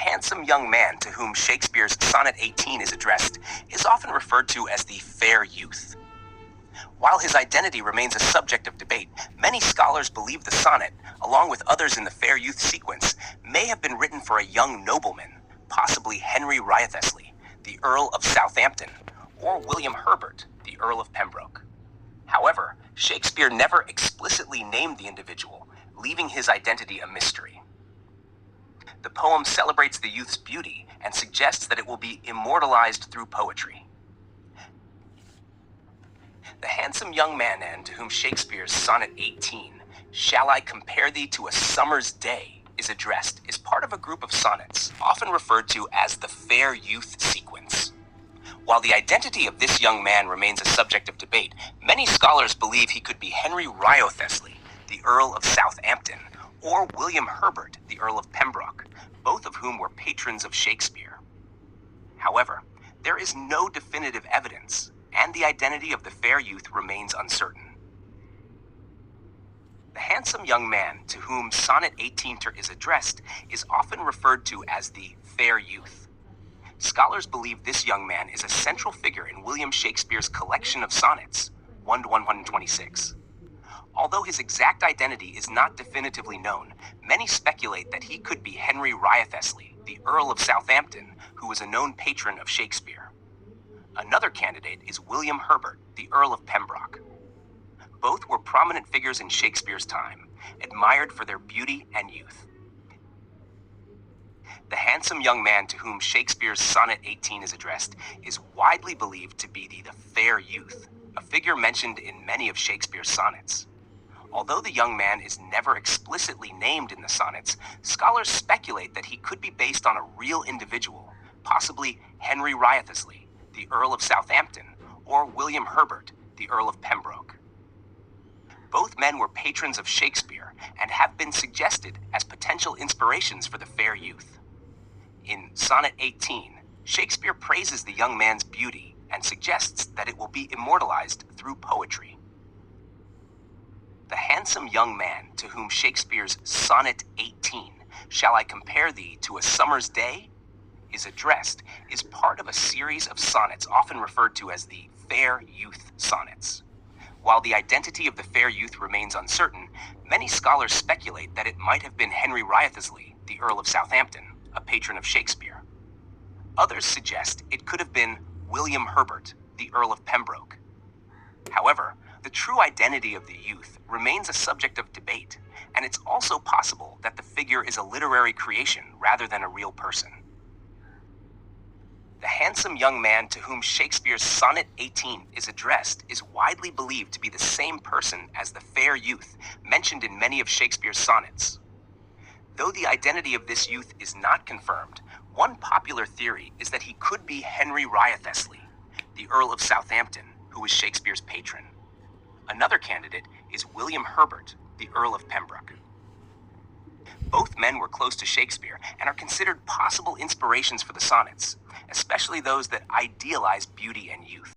handsome young man to whom Shakespeare's Sonnet-18 is addressed is often referred to as the fair youth. While his identity remains a subject of debate, many scholars believe the sonnet, along with others in the fair youth sequence, may have been written for a young nobleman, possibly Henry Wriothesley, the Earl of Southampton, or William Herbert, the Earl of Pembroke. However, Shakespeare never explicitly named the individual, leaving his identity a mystery. The poem celebrates the youth's beauty and suggests that it will be immortalized through poetry. The handsome young man to whom Shakespeare's Sonnet 18, "Shall I compare thee to a summer's day," is addressed is part of a group of sonnets, often referred to as the fair youth sequence. While the identity of this young man remains a subject of debate, many scholars believe he could be Henry Wriothesley, the Earl of Southampton, or William Herbert, the Earl of Pembroke, both of whom were patrons of Shakespeare. However, there is no definitive evidence, and the identity of the fair youth remains uncertain. The handsome young man to whom Sonnet 18 is addressed is often referred to as the fair youth. Scholars believe this young man is a central figure in William Shakespeare's collection of sonnets, 1 to 126. Although his exact identity is not definitively known, many speculate that he could be Henry Wriothesley, the Earl of Southampton, who was a known patron of Shakespeare. Another candidate is William Herbert, the Earl of Pembroke. Both were prominent figures in Shakespeare's time, admired for their beauty and youth. The handsome young man to whom Shakespeare's Sonnet 18 is addressed is widely believed to be the fair youth, a figure mentioned in many of Shakespeare's sonnets. Although the young man is never explicitly named in the sonnets, scholars speculate that he could be based on a real individual, possibly Henry Wriothesley, the Earl of Southampton, or William Herbert, the Earl of Pembroke. Both men were patrons of Shakespeare and have been suggested as potential inspirations for the fair youth. In Sonnet 18, Shakespeare praises the young man's beauty and suggests that it will be immortalized through poetry. The handsome young man to whom Shakespeare's Sonnet 18, "Shall I compare thee to a summer's day?" is addressed is part of a series of sonnets often referred to as the fair youth sonnets. While the identity of the fair youth remains uncertain, many scholars speculate that it might have been Henry Wriothesley, the Earl of Southampton, a patron of Shakespeare. Others suggest it could have been William Herbert, the Earl of Pembroke. However, the true identity of the youth remains a subject of debate, and it's also possible that the figure is a literary creation rather than a real person. The handsome young man to whom Shakespeare's Sonnet 18 is addressed is widely believed to be the same person as the fair youth mentioned in many of Shakespeare's sonnets. Though the identity of this youth is not confirmed, one popular theory is that he could be Henry Wriothesley, the Earl of Southampton, who was Shakespeare's patron. Another candidate is William Herbert, the Earl of Pembroke. Both men were close to Shakespeare and are considered possible inspirations for the sonnets, especially those that idealize beauty and youth.